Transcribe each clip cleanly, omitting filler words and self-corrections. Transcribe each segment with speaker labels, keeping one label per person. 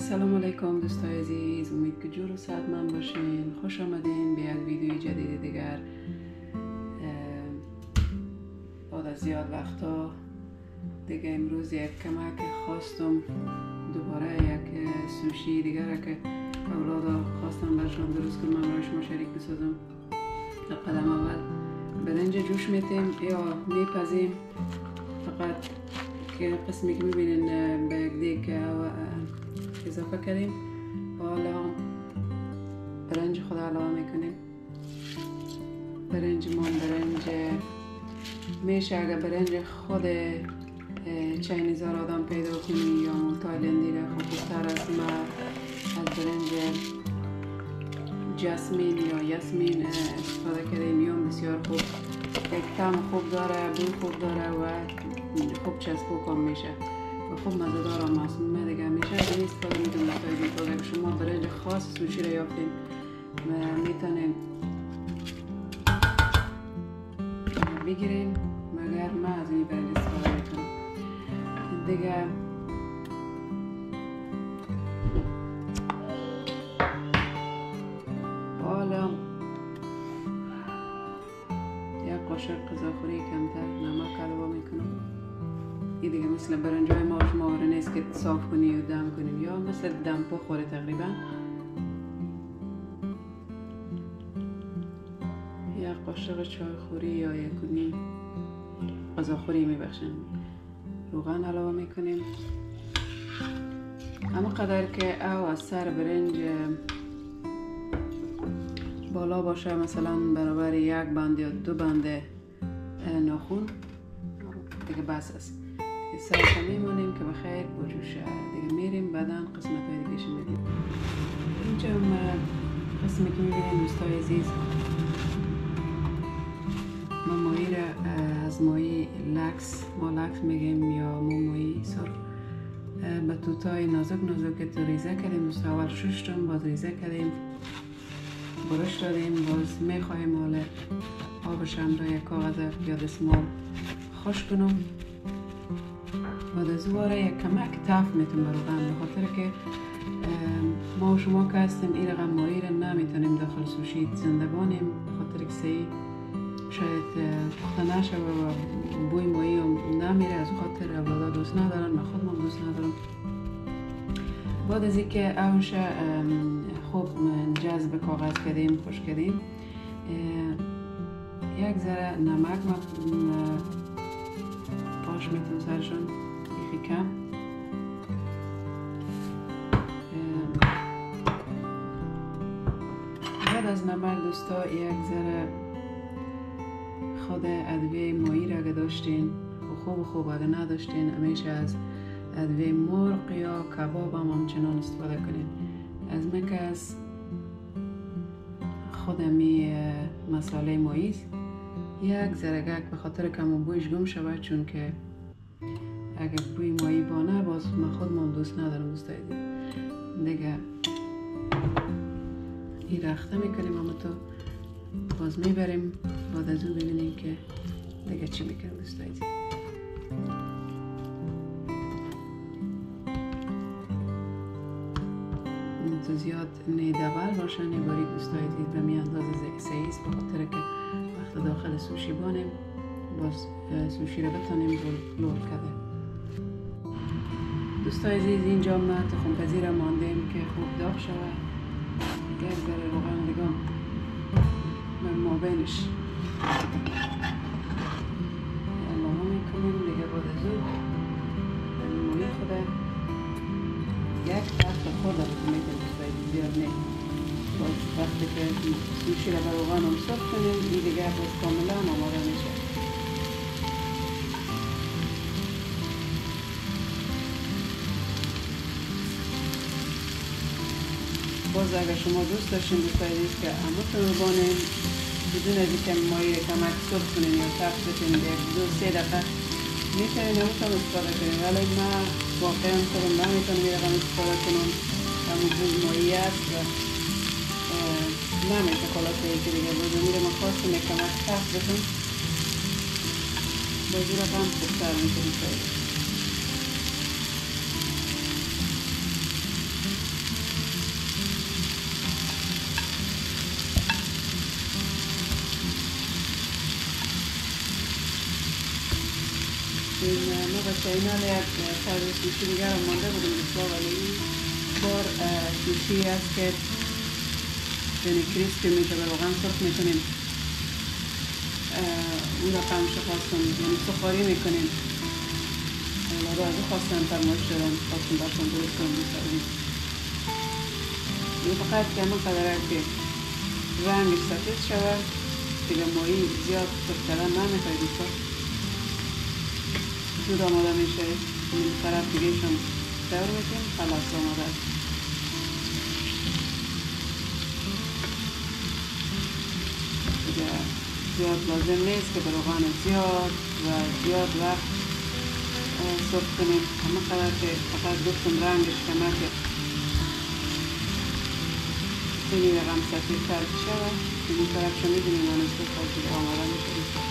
Speaker 1: سلام علیکم دوستای عزیز، امید که جور و صحتمند باشین. خوش آمدین به یک ویدیوی جدید دیگر. بعد از زیاد وقتا دیگه امروز یک کمک خواستم دوباره یک سوشی دیگر که اولادا خواستم برشان درست کنم، من برای شما شریک بسازم. قدم اول برنج جوش میتیم یا میپزیم، فقط که قسمی که میبینین به یک دیگ اضافه کردیم. حالا برنج خود علاوه میکنیم. برنج میشه اگر برنج خود چاینیزا را آدم پیدا کنی یا تایلندی را خوبتر است. ما از برنج جاسمین یا یاسمین استفاده کردیم، یا بسیار خوب، یک طعم خوب داره، بوی خوب داره و خوب چسبو کم میشه و خوب مزه‌دار هم هست. من دیگه میشه از این استفاده میتونم دوستای دیگه. شما برنج خاص سوشی را یافتین میتونین بگیرین، مگر من از این برنج استفاده میکنم دیگه. حالا یک قاشق غذاخوری کمتر نمک علاوه میکنم. این دیگه مثل برنجای ما شما نیست که صاف کنی و دم کنیم، یا مثل دمپو خوره تقریبا. یک قاشق چای خوری یا یک نیم غذاخوری میبخشیم روغن علاوه میکنیم. اما قدر که او از سر برنج بالا باشه، مثلا برابر یک بند یا دو بند ناخون، دیگه بس است. سرش میمونیم که بخیر بجوشه. دیگه میریم بعدا قسمت های دیگه شو میدیم. اینجا قسمی که میبینیم دوستای عزیز، ما ماهی را از ماهی لکس، ما لکس میگیم یا ماهی سرخ، به توتای نازک که تو ریزه کردیم. دوست اول ششتم، باز ریزه کردیم، برش دادیم، باز میخوایم حالا آبش هم را یک کاغذ یا دستمال خوش کنم. بعد از دوباره یک کمک تفت میتونم بروغن، به خاطر که ما و شما که هستیم این رقم ماهی را نمیتونیم داخل سوشی زنده بانیم، به خاطر که صحیح شاید پخته نشه و بوی ماهی هم نمیره. از خاطر اولادا دوست ندارن، من خودم دوست ندارم. بعد از اینکه اوش خوب جذب کاغذ کردیم، خوش کردیم، یک ذره نمک پاش میتونم سرشون یخی کم. بعد از نمک دوستا یک ذره خود ادویه ماهی را اگه داشتین خوب، اگه نداشتین همیشه از ادویه مرغ یا کباب هم همچنان استفاده کنین. از من که از خودمی مساله ماهی یک ذره به خاطر که همون بویش گم شود، چون که اگه بوی ماهی بانه باز من خودم دوست ندارم دوستای دیگه. این رخته میکنیم، اما تو باز میبریم. بعد از اون ببینیم که دیگه چی میکنیم دوستای دیگه. تو زیاد نیدول باشه، نباریک دوستای دیگه به می اندازه صحیح است، به خاطر که وقت داخل سوشی بانیم باز سوشی رو بتانیم رول کرده. دوستای عزیز اینجا ما تخم پزیر ماندیم که خوب داغ شود. یک ذره روغن دیگه من مابینش علاوه میکنیم دیگه. بعد از اون ماهی خود یک تفت خود رو میکنیم دوستای زیاد نه. باز وقتی که سوشی رو به روغن هم سرخ کنیم، این دیگه باز کاملا آماده میشه. باز اگر شما دوست داشتین دوستای عزیز که همتون رو بانیم بدون از اینکه ماهی کمک سرخ کنین یا تفت بتین، یک 2-3 دقیقه میتونین همتون استفاده کنین. ولی من واقعا خودم نمیتونم این رقم استفاده کنم، همون بوی ماهی است و نمیشه خلاصه یکی دیگه. بازم میره من خواستم یک کمک تفت بتون، بازی رقم خوبتر میتونیم. به چینل یک سرویس سوشی دیگر هم مانده بودیم دوستا، ولی این بار سوشی است که یعنی کریسپی میشه و روغن سرخ میکنیم، اون را قمش خواستم یعنی سخاری میکنیم. اولادا از خواستم فرمایش دارم خواستم برشان درست کنم دوستا. این فقط که همه قدره که رنگش سفید شود دیگه مایی زیاد سرخ کردن نمیخوای دوستا. زود آماده میشه. این طرف دیگه شم دور میکنیم. خلاص آماده است. دیگه زیاد لازم نیست که روغن زیاد وقت سرخ کنیم. همه قدر که فقط گفتم رنگش کمه که خیلی رقم سفید تر شود. این طرف شو میدونیم نانسته خواهد آماده میشه.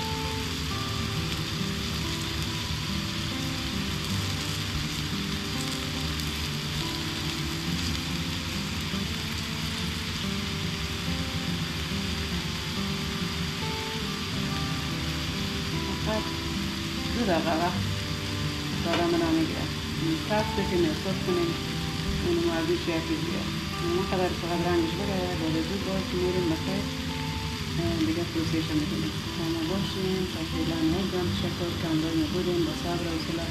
Speaker 1: دو دقیقه وقت دارم من میگیره. تفت که نصف کنیم اونو مردیش یکی بیاد. اون قدر فقط رنگش بگه بعد زود باز میریم بخیر دیگه پروسیش میکنیم. ما باشیم تا فعلا یک جان تشکر کندای نبودیم با صبر و حوصله.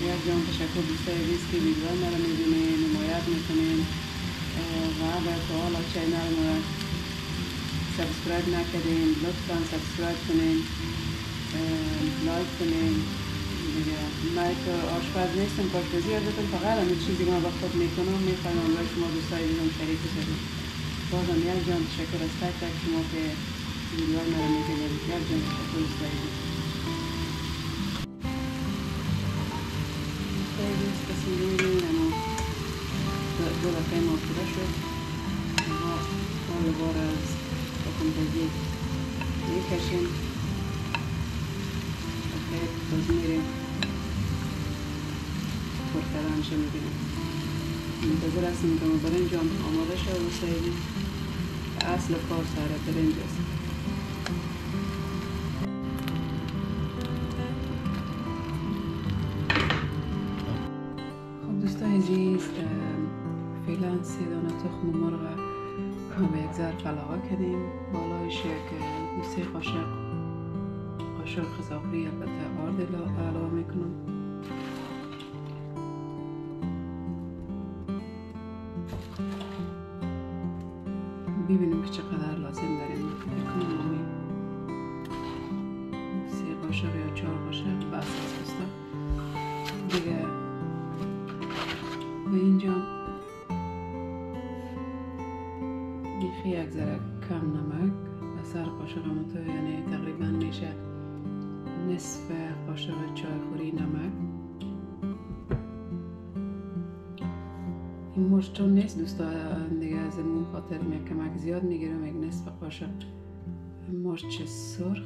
Speaker 1: یک جان تشکر دوستای عزیز که ویدیو ما رو میبینین حمایت میکنین و اگر تا حالا چینل ما رو سابسکرایب نکردین لطفا سابسکرایب کنین، لایک کنین. دیگه من که آشپز نیستم، آشپزی یادتون فقط همین چیزی که من با خود میکنم میخوایم برای شما دوستای دیگم شریک بسازیم. بازم یک جان تشکر از تک تک شما که ویدیوهای مرا میبینید. یک جان تشکر دوستای دیگم. دوستای دیگم کسی میبینید اما دو دفعه ما پوره شد. ما حال بار از تخم‌پزی میکشیم. باز میریم پرکرانش میبینیم. منتظر هستیم که برنج هم آماده شد و سایدیم. اصل کار سر برنج است. خب دوستای عزیز فعلا 3 دانه تخم مرغ به یک ظرف علاوه کردیم. بالایش یک 3 قاشق خضافری البته آرد علاوه میکنم. ببینیم که چقدر لازم داریم. فکر کنم 3 قاشق یا 4 قاشق بس است دیگه. و اینجا بیخی یک ذره کم نمک و سر قاشق متو یعنی تقریبا میشه نصف قاشق چای خوری نمک. این مشتون نیست دوستان دیگه، از این خاطر یک کمک زیاد میگیرم. یک نصف قاشق مرچ سرخ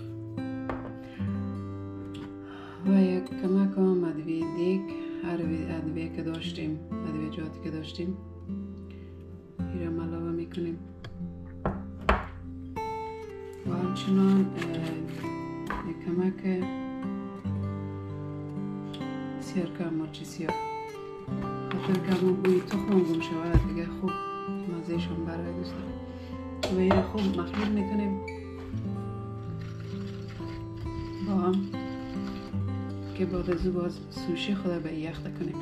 Speaker 1: و یک کمک هم ادویه دیگ، هر ادویه که داشتیم، ادویجاتی که داشتیم اینم علاوه میکنیم و همچنان یک کمک سیرکه مرچ سیاه. خاطر که همون بوی تخم گم شود دیگه خوب مزهشون برای دوستان. و این خوب مخلوط میکنیم با هم که بعد از او باز سوشی خود به یخته کنیم.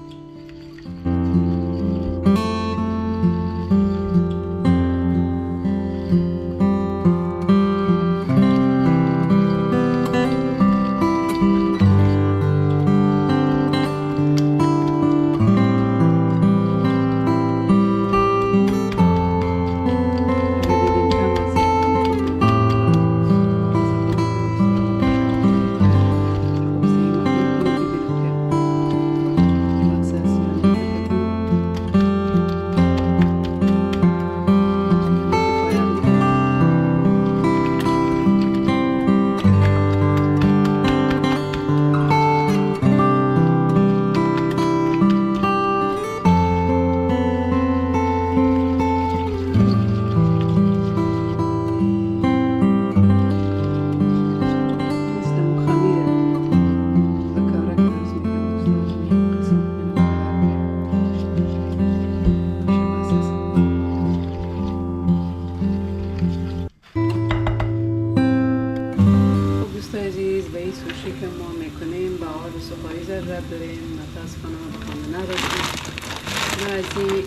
Speaker 1: از این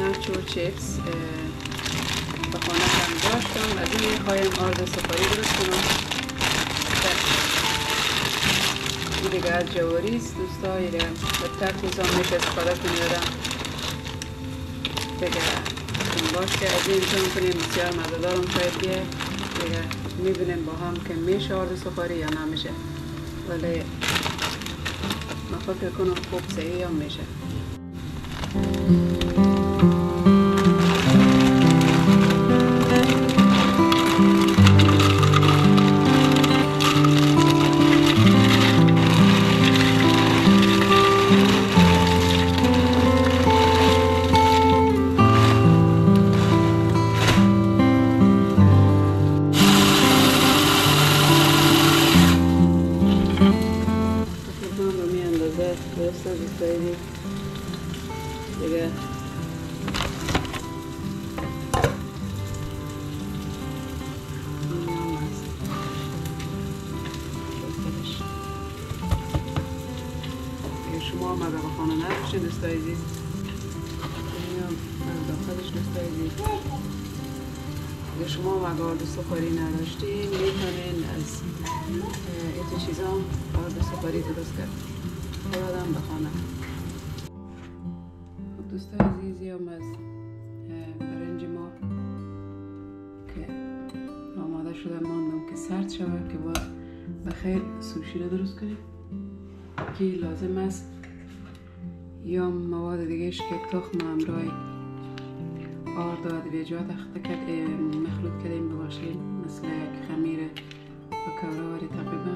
Speaker 1: نچو چیپس به خانه هم داشتم. از این میخوایم آرد سفاری درست کنم. این دیگه از جواریست دوستا، این به تک روزان میشه استفاده کنیدم دیگه باش که از این امتحان کنیم. بسیار مزدارم شاید دیگه میبینیم با هم که میشه آرد سفاری یا نمیشه، ولی من فکر کنم خوب صحیح هم میشه. دیگه شما هم اگر به خانه نرسید دوستای عزیز، از داخلش دوستای عزیز اگر شما هم اگر آرد سفاری نداشتین میتونین از این چیزا آرد سفاری درست کرد برادم به خانه. دوستای عزیزی هم از برنج ما که آماده شده ماندم که سرد شود که باید بخیر سوشی رو درست کنیم که لازم است یا مواد دیگهش که تخم همراه آرد و ادویجات مخلوط کردیم بباشیم، مثل یک خمیر و کوره‌واری تقریبا.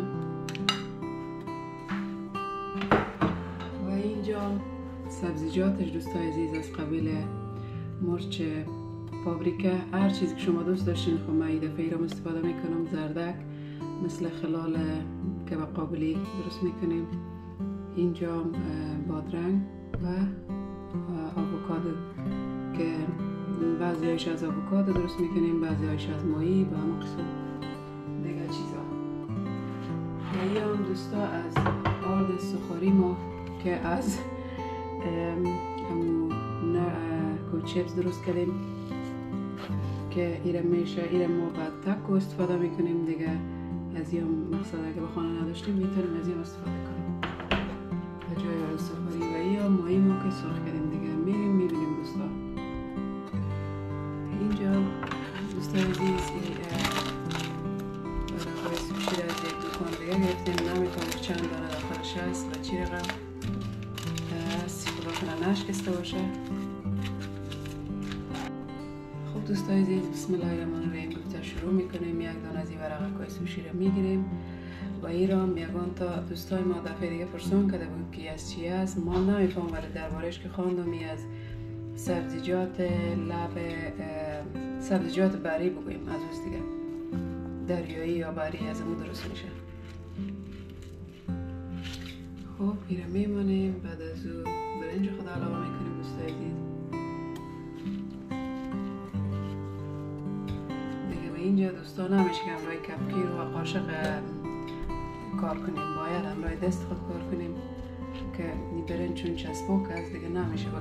Speaker 1: و اینجا سبزیجاتش دوستای عزیز از قبیل مرچ، پاپریکا، هر چیزی که شما دوست داشتین. خب من این دفعه را استفاده میکنم زردک، مثل خلال که با قابلی درست میکنیم. اینجا بادرنگ و آووکادو که بعضی هایش از آووکادو درست میکنیم، بعضی هایش از ماهی و همون قسم دیگه چیزا. و یا هم دوستا از آرد سفاری ما که از چیپس درست کردیم که ایره میشه، ایره ما بعد تاکو استفاده میکنیم دیگه. از این مقصد اگه به خانه نداشتیم میتونیم از این استفاده کنیم به جای آرد سفاری. و این ماهی ما که سرخ کردیم دیگه میبینیم دوستا. اینجا دوستای عزیز برای سوشی را از یک دکان دیگه گرفتیم، نمیتونم چند دانه داخلش هست و چی رقم هست خدا کنه نشکسته باشه. خب دوستای عزیز بسم الله الرحمن الرحیم گفته شروع میکنیم. یک دانه از این ورقه سوشی را میگیریم و این را یگان تا دوستای ما دفعه دیگه پرسون کرده بود که از چی است، ما نمیفهم ولی دربارش که خواندم از سبزیجات سبزیجات بری بگوییم، از اوست دیگه دریایی یا بری از امون درست میشه. خب این را میمانیم، بعد از او برنج خود علاوه میکنیم دوستای عزیز دیگه. و اینجا دوستان نمیشه که همراه کفگیر و قاشق کار کنیم، باید همراه دست خود کار کنیم که این برنج چون چسبوک است دیگه نمیشه با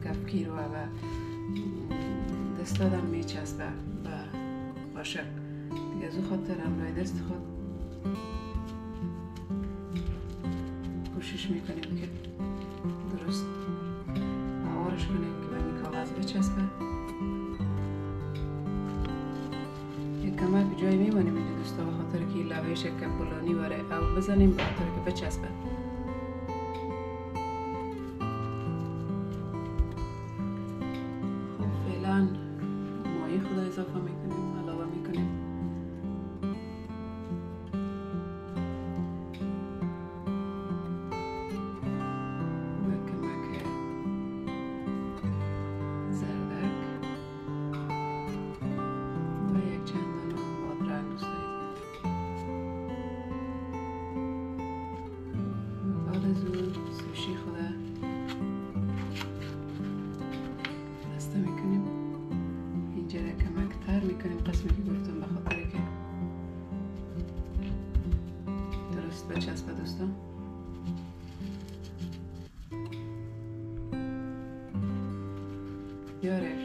Speaker 1: کفگیر و دست دادم میچسبه و قاشق دیگه. از او خاطر همراه دست خود کوشش میکنیم که درست آوارش کنیم که به این کاغذ بچسبه. یک کمک جایی میمانیم اینجا دوستا به خاطر که لبهش که بلانی واره او بزنیم به خاطر که بچسبه. خب فعلا مایه خود اضافه میکنیم، علاوه میکنیم. بیاره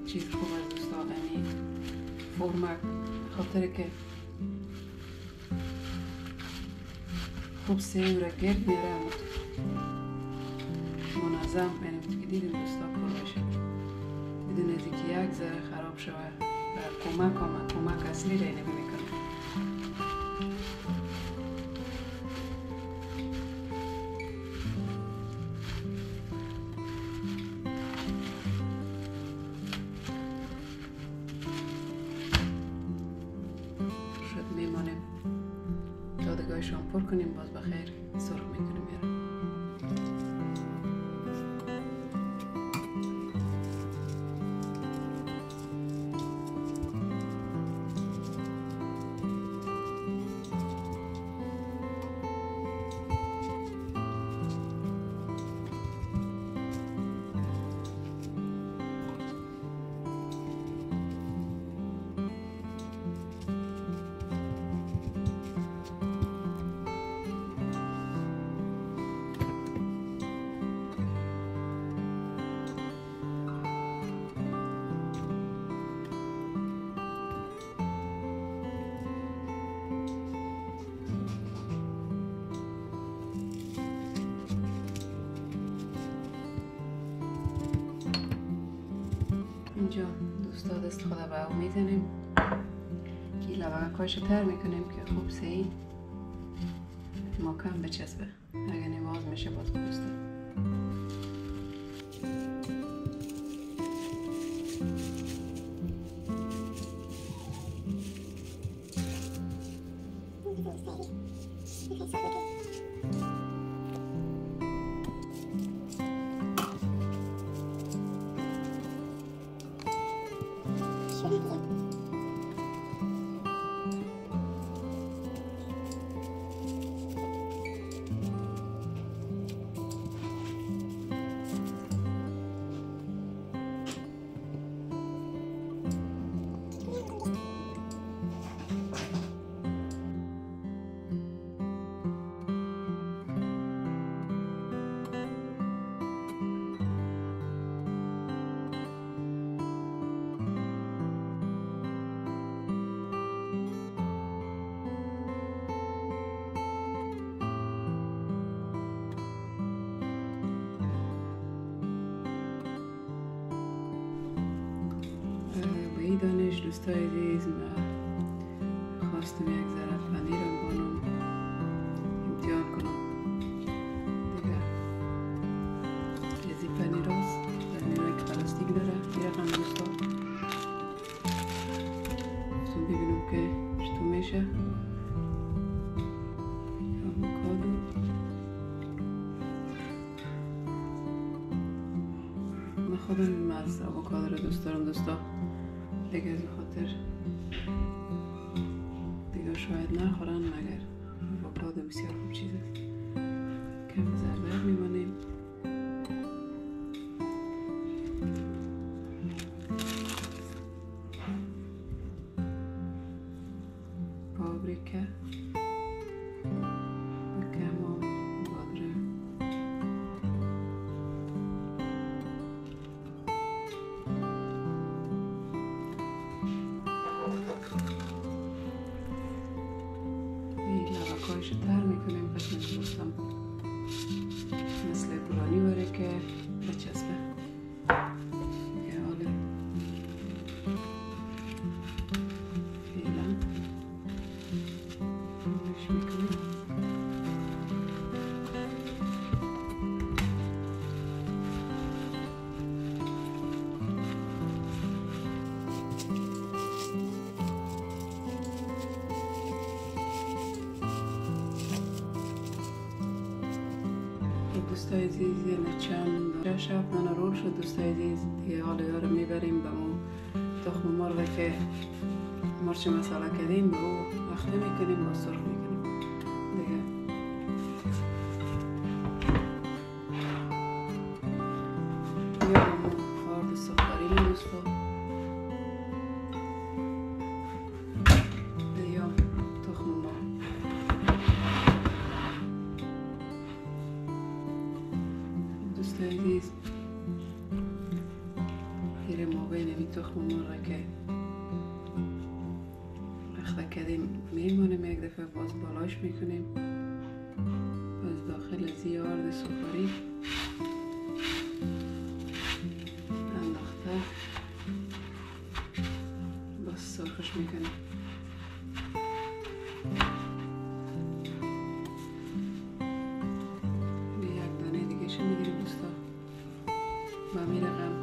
Speaker 1: چیز خوب از دوستا یعنی فرمک خاطر که خوب سیو را گرد میاره منظم یعنی که دیدیم دوستا پر بشه بدون که یک ذره خراب شوه و کمک اصلی را نمی میکنه. شد میمانیم دادگاهشان پر کنیم باز بخیر سرخ میکنیم میره. اینجا دوستا دست خدا به او میزنیم که لبنگکاش تر میکنیم که خوب سعی محکم بچسبه. اگر نماز میشه باز دوستا دانش دوستای عزیز من خواستم یک ذره پنیرم کنم امتحان کنم دیگه ازی پنیر هست پنیر که پلاستیک داره یکم دوستا ببینم که چطور میشه آووکادو من خودم از آووکادو رو دوست دارم دوستا دیگه از خاطر دیگه شاید نخورن مگر آووکادو بسیار خوب چیز است. کم زربر میمانیم پاپریکا کمون بادرنگ لبکایش تر میکنیم پس میخواستم مثل برانی باره که بچسبه یه حاله فعلا روش میکنیم دوستای عزیز یعنی چند شب من رول شد دوستای عزیز دیگه حالا رو میبریم به اون تخم مرغ که مرچ مساله کردیم به او وقته میکنیم با سرخ میکنیم دیگه یا همون خارد سفاری دوستا یا تخم مرغ دوستای عزیز میره ما بین این تخم مرغ که اخته کردیم میمونیم، یک دفعه باز بالاش میکنیم، باز داخل زیارد سفاری انداخته باز سرخش میکنیم. یک دانه دیگه شو میگیریم دوستا با می رقم.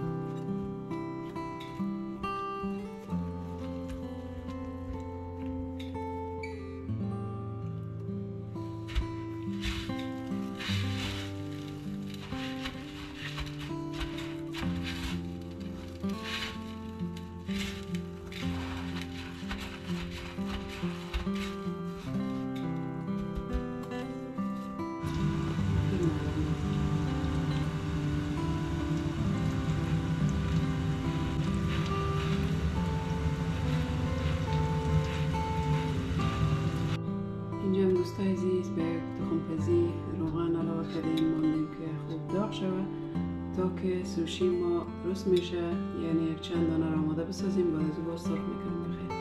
Speaker 1: اینجا هم دوستای عزیز به تخم پزی روغن علاوه کردیم، ماندیم که خوب داغ شود تا که سوشی ما درست میشه. یعنی یک چند دانه را آماده بسازیم، بعد از باز سرخ میکنیم. بخیر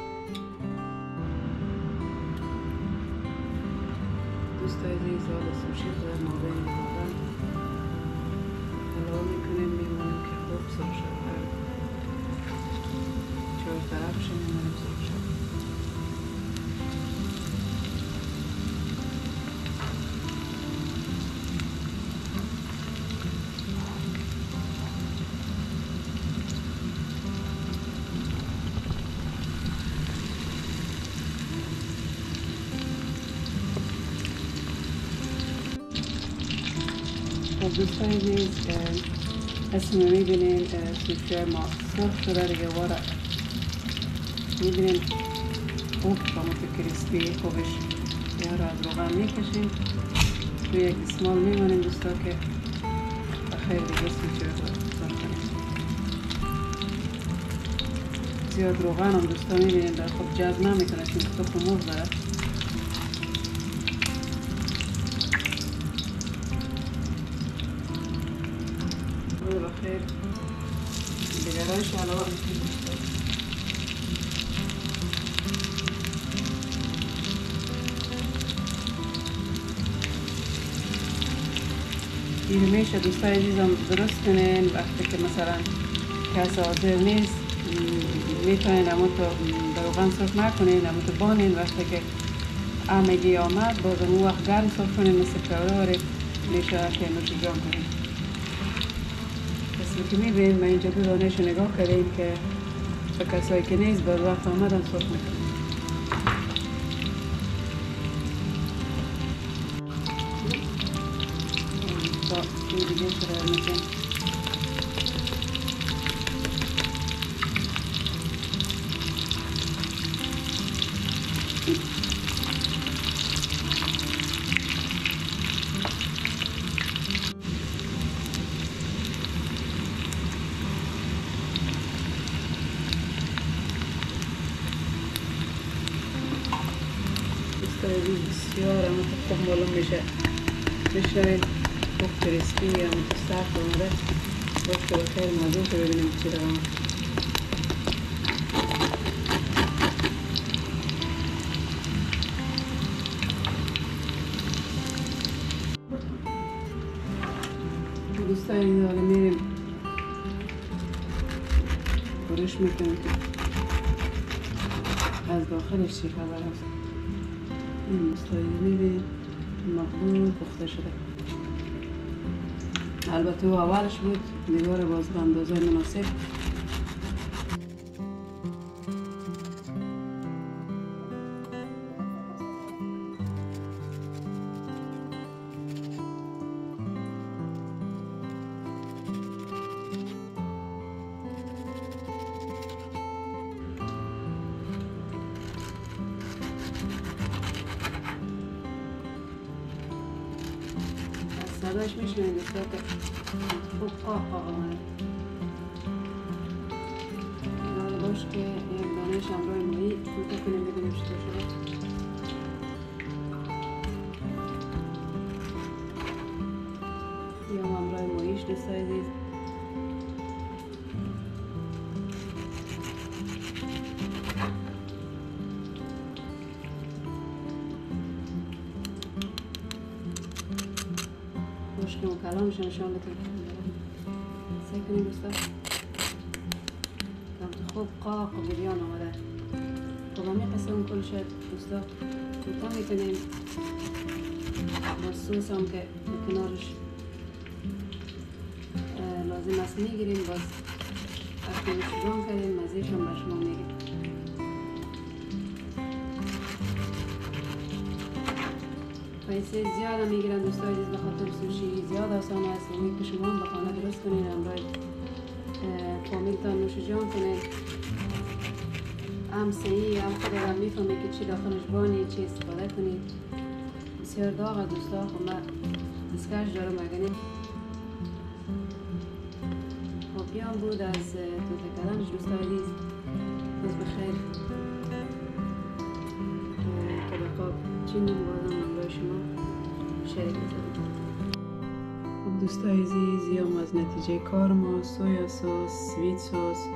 Speaker 1: دوستای عزیز، حال سوشی در ما بین روغن علاوه میکنیم، میمونیم که خوب سرخ شود، چهار طرفش میمونیم سرخ شود. خب دوستان عزیز، اسم میبینین سوشه ما سرخ شده دیگه، وارا میبینین خوب با کریسپی خوبش یا را از روغن میکشیم توی یک دستمال میمونیم دوستا که بخیر دیگه سوشه رو سرخ کنیم. زیاد روغن هم دوستا میبینین در خود جذب نمیکنه چون تخم مرغ داره. بخیر دیگرانش علاوه میکنیم. این میشه دوستای عزیزم درست کنین وقتی که مثلا کس حاضر نیست، میتونین امو تو در روغن سرخ نکنین، امو تو بانین. وقتی که همگی آمد باز امو وقت گرم سرخ کنین، مثل کوراره میشه که نوش جان کنین. که میبینید ما اینجا دو دانهش نگاه کردیم که به کسایی که نیست بعد وقت آمدن سرخ میکنیم. این دیگه شده میکنیم. بسیار اما خوب معلوم میشه، بشنوید خوب کریسپی اما تو سخت آمده. باش که بخیر موضوع که ببینیم چی رو آمد. دوستای این حالا میریم برش میکنیم که از داخلش چی خبر هست. این دوستای میبینید مقبول پخته شده. البته او اولش بود، دیوار باز به اندازه مناسب. صداش میشنید دوستا که خوب آمد. باش که یک دانهش همراه مایی فوتا کنیم ببینیم چطور شده. یا همراه ماییش دوستای عزیز. الانش نشان بتون سعی کنیم دوستا که خوب قاق و بریان آمده. خب همین قصه اون کل شد دوستا کوتاه میکنیم با سوس هم که کنارش لازم است میگیریم. باز وقتی نوشیجان کردیم مزهش هم به شما میگیم. پیسه زیاد هم میگیرن دوستای عزیز، به خاطر سوشی زیاد آسان است. امید که شما هم به خانه درست کنین، همراه فامیلتان نوشیجان کنین. هم صحیح هم خود هم میفهمید که چی داخلش بانی، چی استفاده کنید. بسیار داغ دوستا. خب من دستکش دارم اگنیم. خب بیان بود از توته کردنش دوستا عزیز. باز بخیر که بقاب چینیم بازم همراه شما شریک بزنیم. خب دوستای عزیز یام از نتیجه کار ما سویا سس، سویت سس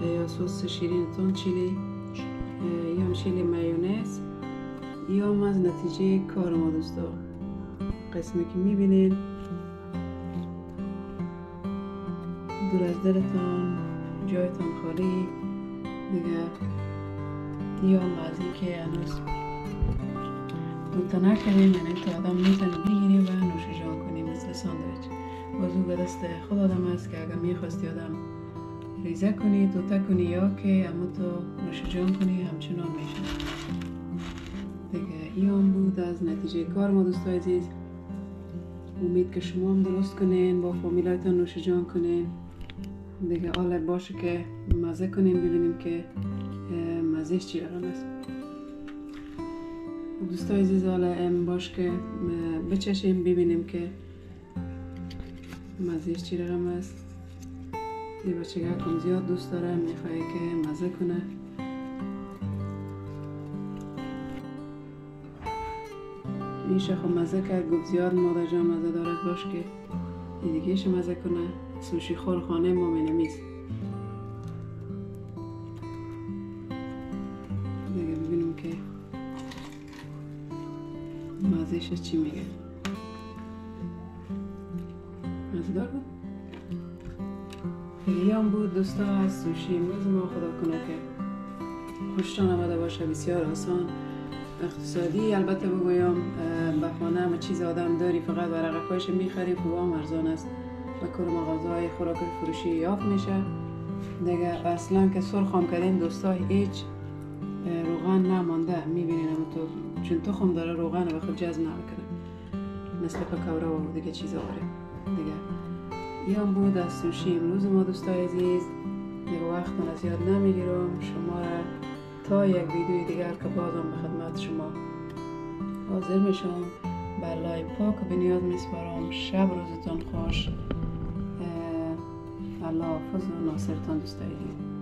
Speaker 1: یا سس شیرین تون چیلی یا چیلی مایونز یام از نتیجه کار ما دوستا. قسمی که میبینین دور از دلتان جایتان خالی دیگه. یام از این که هنوز دوتا نکنیم، یعنی تا آدم میتونه بگیری و نوشیجان کنیم مثل ساندویچ. بازو به دست خود آدم است که اگر میخواستی آدم ریزه کنی دوتا کنی یا که اما تو نوشیجان کنی همچنان میشه دیگه. این بود از نتیجه کار ما دوستای عزیز. امید که شما هم درست کنین، با فامیلایتان نوشیجان کنین دیگه. حالا باشه که مزه کنیم ببینیم که مزهش چی رقم است دوستای عزیز. حالا باش که بچشیم ببینیم که مزهش چی رقم است. یه بچه کم زیاد دوست داره، میخواه که مزه کنه. میشه خب مزه کرد، گفت زیاد مادر جان مزه دارد، باش که این دیگهش مزه کنه. سوشی خور خانه ما مینمیز دیگه. ببینیم که مزهش چی میگه. مزه دار بود دیگه. هم بود دوستا از سوشی امروز ما. خدا کنه که خوشتان آمده باشه. بسیار آسان اقتصادی البته بگویم. به خانه همه چیز آدم داری، فقط ورقه‌هاش میخری. خوب هم ارزان است و کل مغازه‌های خوراک فروشی یافت میشه دیگه. اصلا که سرخ هم کردیم دوستا، هیچ روغن نمانده. میبینین هم تو چون تخم داره روغن به خود جذب نمیکنه مثل پکوره و دیگه چیزا دیگه. این بود از سوشی امروز ما دوستای عزیز. دیگه وقت من زیاد نمیگیرم شما را تا یک ویدیوی دیگر که بازم به خدمت شما حاضر میشم. بالای پاک و بنیاد میسپارم. شب روزتان خوش. الله حافظ و ناصرتان دوستای عزیز.